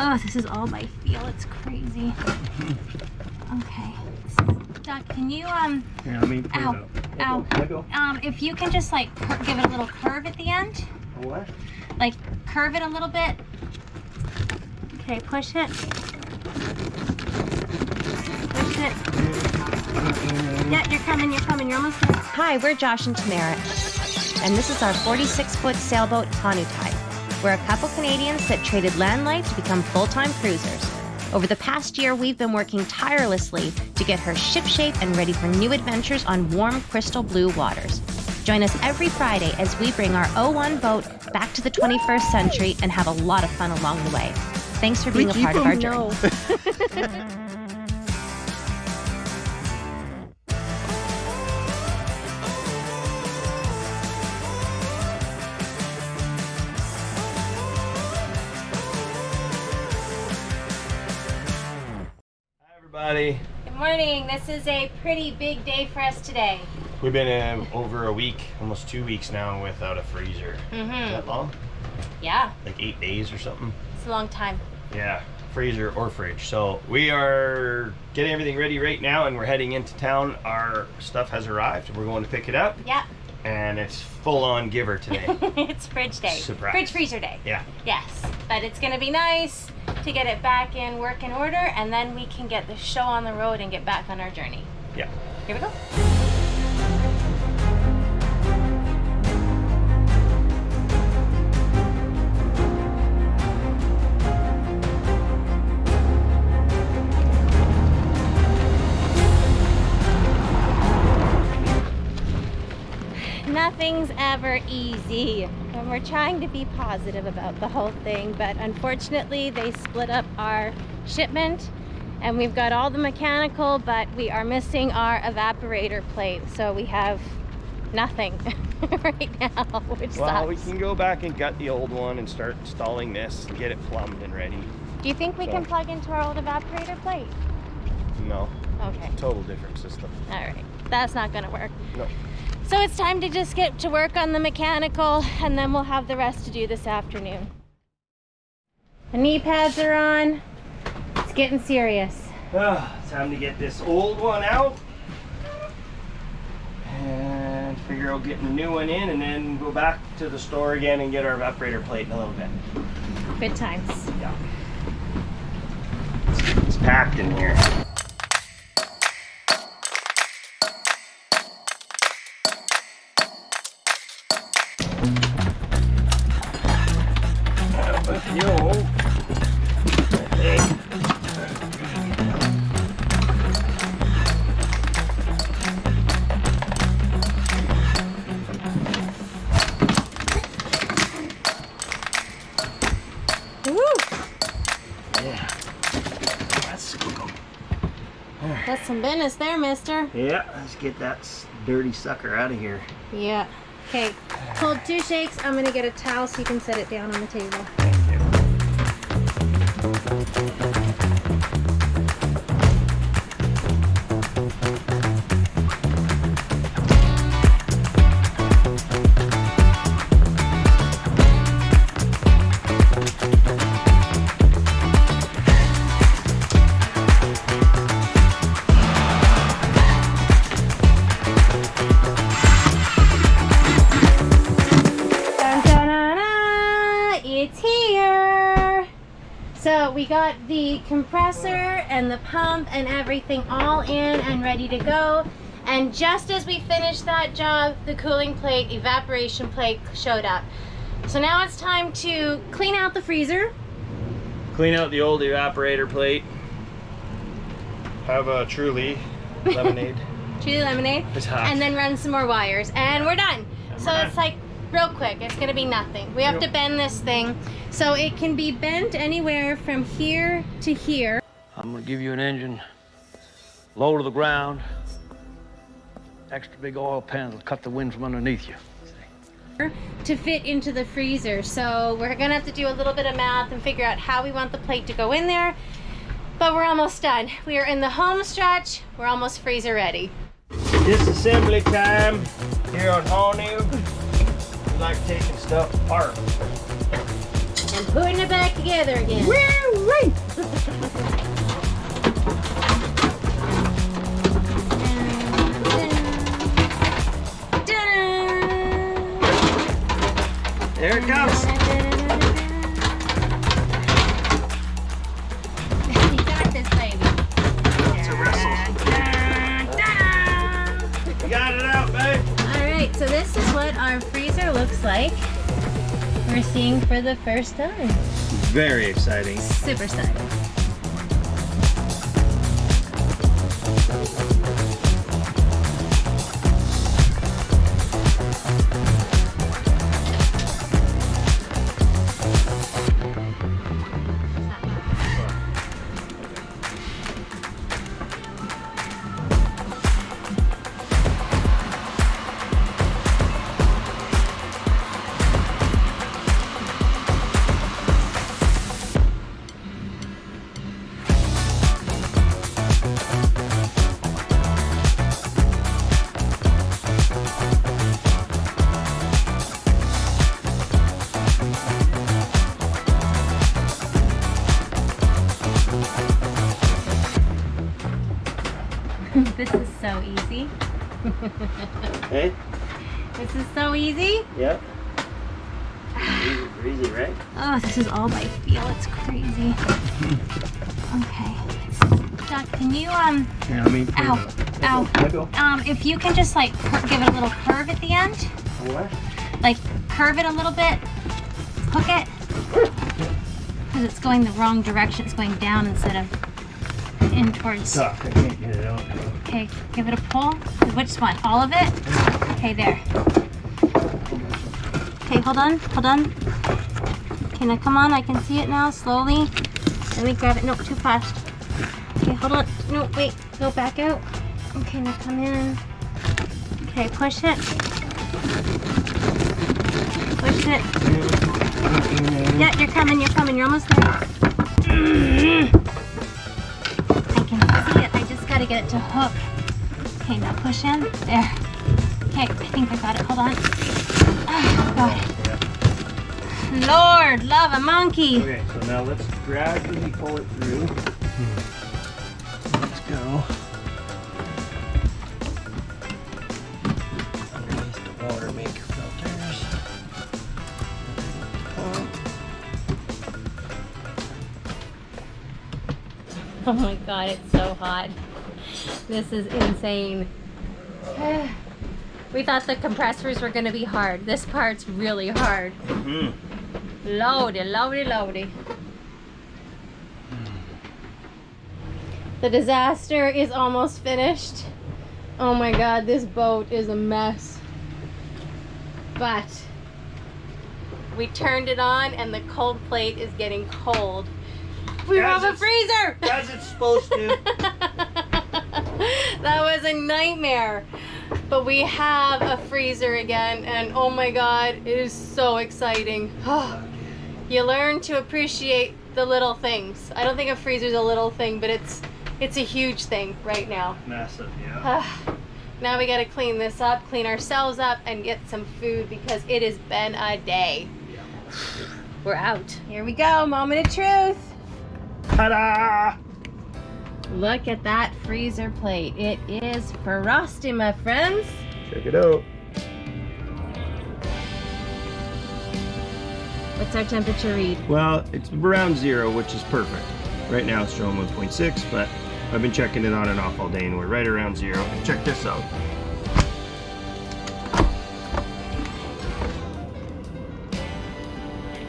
Oh, this is all by feel. It's crazy. Okay. Doc, can you Here, let me pull ow, it ow. Let go. If you can just like give it a little curve at the end. What? Like curve it a little bit. Okay, push it. Push it. Yeah, you're coming, you're almost there. Hi, we're Josh and Tamara, and this is our 46-foot sailboat, Honu. We're a couple Canadians that traded land life to become full-time cruisers. Over the past year, we've been working tirelessly to get her shipshape and ready for new adventures on warm, crystal blue waters. Join us every Friday as we bring our 01 boat back to the 21st century and have a lot of fun along the way. Thanks for being a part of our journey. Everybody. Good morning. This is a pretty big day for us today. We've been over a week, almost 2 weeks now without a freezer. Is that long? Yeah. Like 8 days or something? It's a long time. Yeah, freezer or fridge. So we are getting everything ready right now and we're heading into town. Our stuff has arrived. We're going to pick it up. Yeah. And it's full on giver today. It's fridge day. Surprise. Fridge freezer day. Yeah. Yes. But it's going to be nice to get it back in working order, and then we can get the show on the road and get back on our journey. Yeah. Here we go. Nothing's ever easy, and we're trying to be positive about the whole thing, but unfortunately they split up our shipment and we've got all the mechanical, but we are missing our evaporator plate, so we have nothing right now, which Well, sucks. we can go back and gut the old one and start installing this and get it plumbed and ready. Do you think we can plug into our old evaporator plate? No. Okay. Total different system. All right. That's not gonna work. No. So it's time to just get to work on the mechanical, and then we'll have the rest to do this afternoon. The knee pads are on. It's getting serious. Time to get this old one out and figure out getting a new one in, and then go back to the store again and get our evaporator plate in a little bit. Good times. Yeah. It's packed in here. That's some business there, mister. Yeah, let's get that dirty sucker out of here. Yeah. Okay, hold 2 shakes. I'm gonna get a towel so you can set it down on the table. Thank you. So we got the compressor and the pump and everything all in and ready to go. And just as we finished that job, the cooling plate, evaporation plate showed up. So now it's time to clean out the freezer. Clean out the old evaporator plate. Have a Truly lemonade. Truly lemonade. It's hot. And then run some more wires. And we're done. And So we're it's done. like real quick. It's gonna be nothing. We have Yep. to bend this thing. So it can be bent anywhere from here to here. I'm gonna give you an engine, low to the ground, extra big oil pans will cut the wind from underneath you. To fit into the freezer. So we're gonna have to do a little bit of math and figure out how we want the plate to go in there. But we're almost done. We are in the home stretch. We're almost freezer ready. Disassembly time here on Honu. We like taking stuff apart. And putting it back together again. Woo! like we're seeing for the first time. Very exciting. Super excited. This is so easy. Hey? This is so easy. Yep. Easy, right? Oh, this is all by feel. It's crazy. Okay. Doc, can you Yeah, let me. Ow. Let go. If you can just like give it a little curve at the end, What? like curve it a little bit, hook it, because it's going the wrong direction. It's going down instead of in towards. Suck. I can't get it out. Okay, give it a pull. Which one? All of it? Okay, there. Okay, hold on. Okay, now come on. I can see it now. Slowly. Let me grab it. Nope, too fast. Okay, hold on. No, wait. Go back out. Okay, now come in. Okay, push it. Push it. Yeah, you're coming. You're almost there. I can see it. I just gotta get it to hook. Okay, now push in. There. Okay, I think I got it. Hold on. Oh, got it. Lord, love a monkey. Okay, so now let's gradually pull it through. Let's go. Underneath the water maker filters. Oh my God, it's so hot. This is insane. We thought the compressors were gonna be hard. This part's really hard. Loady. The disaster is almost finished. Oh my God, this boat is a mess. But we turned it on and the cold plate is getting cold. We have a freezer! As it's supposed to. That was a nightmare. But we have a freezer again, and oh my God, it is so exciting. You learn to appreciate the little things. I don't think a freezer's a little thing, but it's a huge thing right now. Massive, yeah. Now we gotta clean this up, clean ourselves up, and get some food because it has been a day. We're out. Here we go, moment of truth. Ta-da! Look at that freezer plate. It is frosty, my friends. Check it out. What's our temperature read? Well, it's around 0, which is perfect. Right now it's showing 1.6, but I've been checking it on and off all day and we're right around 0. And check this out.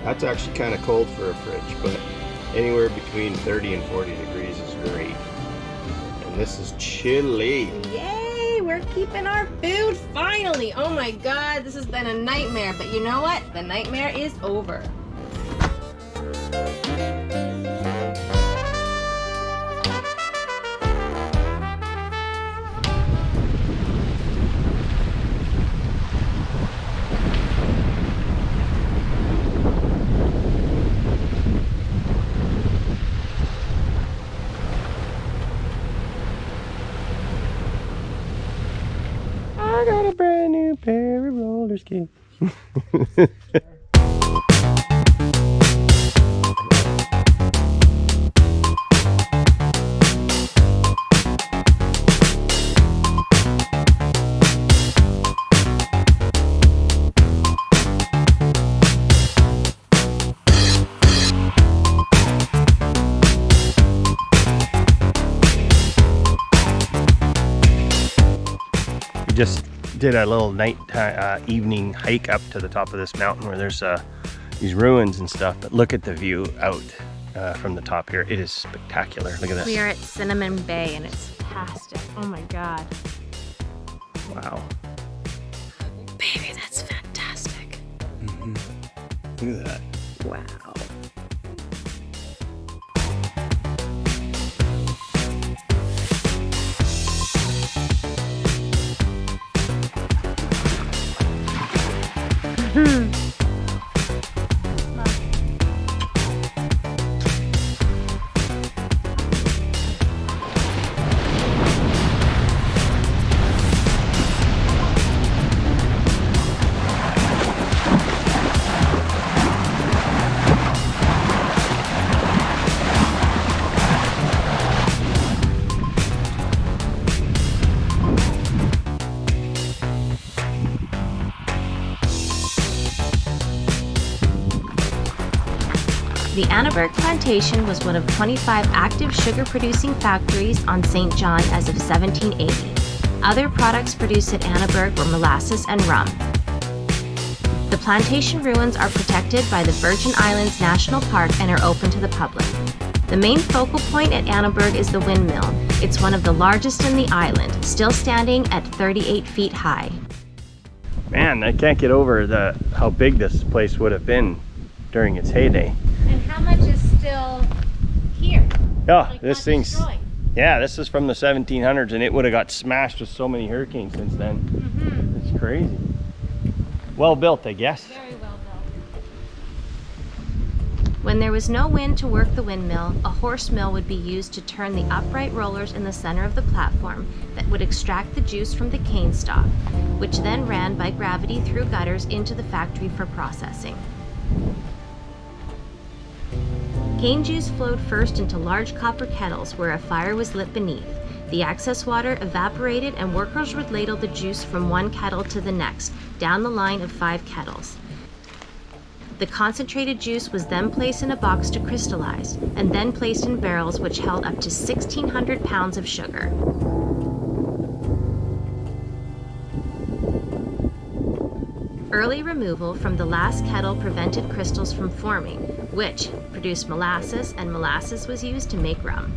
That's actually kind of cold for a fridge, but anywhere between 30 and 40 degrees is great. And this is chilly. Yay, we're keeping our food finally. Oh my God, this has been a nightmare, but you know what? The nightmare is over. I got a brand new pair of roller skates. Just did a little night evening hike up to the top of this mountain where there's these ruins and stuff. But look at the view out from the top here. It is spectacular. Look at this. We are at Cinnamon Bay and it's past it. Oh my God. Wow. Baby, that's fantastic. Look at that. Wow. The Annaberg Plantation was one of 25 active sugar-producing factories on St. John as of 1780. Other products produced at Annaberg were molasses and rum. The plantation ruins are protected by the Virgin Islands National Park and are open to the public. The main focal point at Annaberg is the windmill. It's one of the largest in the island, still standing at 38 feet high. Man, I can't get over how big this place would have been during its heyday. And how much is still here? Oh, Like, this not thing's, destroyed? yeah, this is from the 1700s and it would have got smashed with so many hurricanes since then. It's crazy. Well built, I guess. Very well built. When there was no wind to work the windmill, a horse mill would be used to turn the upright rollers in the center of the platform that would extract the juice from the cane stalk, which then ran by gravity through gutters into the factory for processing. Cane juice flowed first into large copper kettles where a fire was lit beneath. The excess water evaporated and workers would ladle the juice from one kettle to the next, down the line of 5 kettles. The concentrated juice was then placed in a box to crystallize, and then placed in barrels which held up to 1,600 pounds of sugar. Early removal from the last kettle prevented crystals from forming, which produced molasses, and molasses was used to make rum.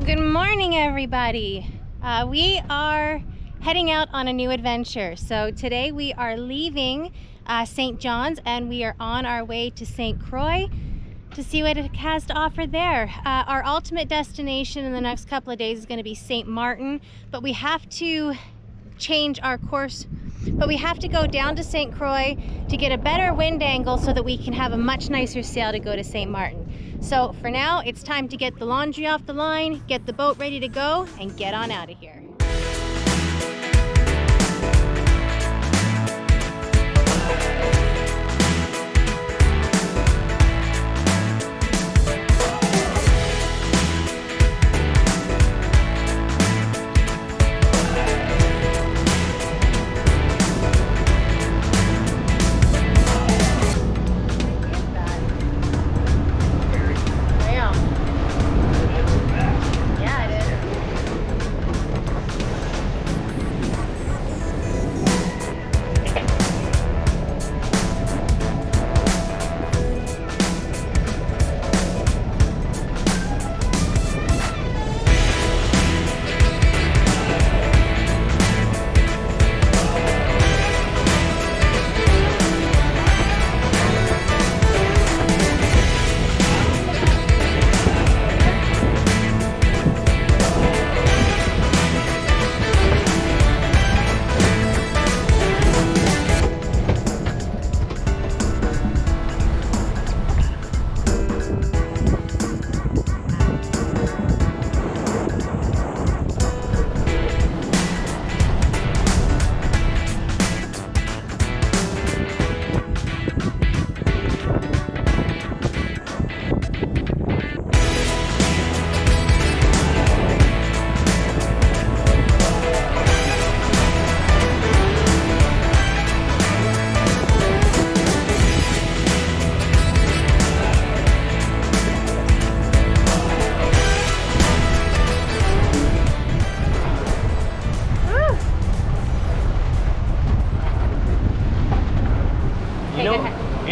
Good morning, everybody. We are heading out on a new adventure. So today we are leaving St. John's and we are on our way to St. Croix to see what it has to offer there. Our ultimate destination in the next couple of days is going to be St. Martin, but we have to change our course. But we have to go down to St. Croix to get a better wind angle so that we can have a much nicer sail to go to St. Martin. So for now, it's time to get the laundry off the line, get the boat ready to go, and get on out of here.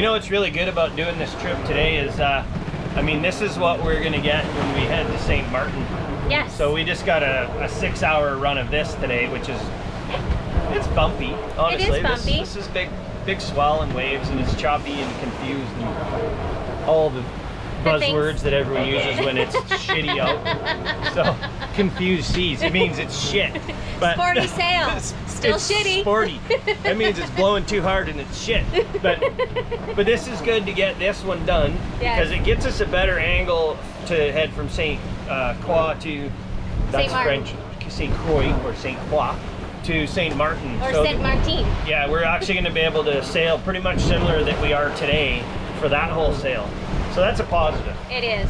You know what's really good about doing this trip today is, I mean, this is what we're gonna get when we head to St. Martin. Yes. So we just got a 6-hour run of this today, which is, it's bumpy, honestly. It is bumpy. This is big swell and waves, and it's choppy and confused and all the buzzwords that everyone uses when it's shitty out. So, confused seas, it means it's shit. But Sporty sails, still it's shitty. Sporty. That means it's blowing too hard and it's shit. But this is good to get this one done, because it gets us a better angle to head from St. Croix to, that's French, St. Croix or St. Croix to St. Martin. Or St. Martin. Yeah, we're actually going to be able to sail pretty much similar that we are today for that whole sail. So that's a positive. It is.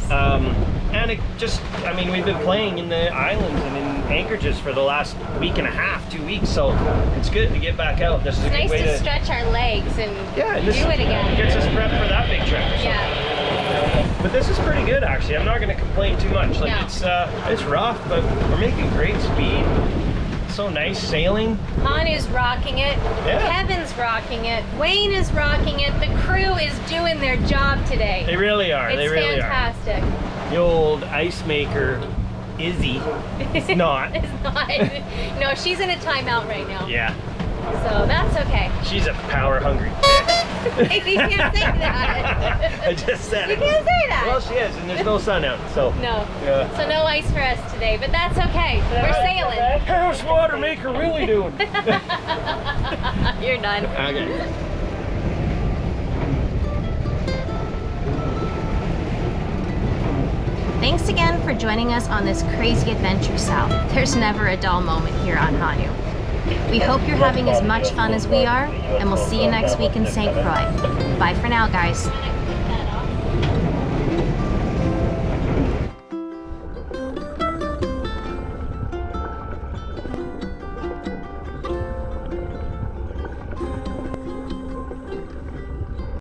And it just, I mean, we've been playing in the islands and in anchorages for the last week and a half, 2 weeks, so it's good to get back out. This is a good Nice way to stretch our legs and do it again. Gets us prepped for that big trip. So. Yeah. But this is pretty good, actually. I'm not going to complain too much. Like, No. it's rough, but we're making great speed. So nice sailing. Honu's rocking it. Yeah. Kevin's rocking it. Wayne is rocking it. The crew is doing their job today. They really are. It's they really fantastic. are. The old ice maker, Izzy, is not. It's not. No, she's in a timeout right now. Yeah. So that's okay. She's a power-hungry bitch. You can't say that. I just said You it. can't say that. Well, she is, and there's no sun out, so. No. Yeah. So no ice for us today, but that's okay. We're sailing. How's water maker really doing? You're done. Okay. Thanks again for joining us on this crazy adventure south. There's never a dull moment here on Honu. We hope you're having as much fun as we are, and we'll see you next week in St. Croix. Bye for now, guys.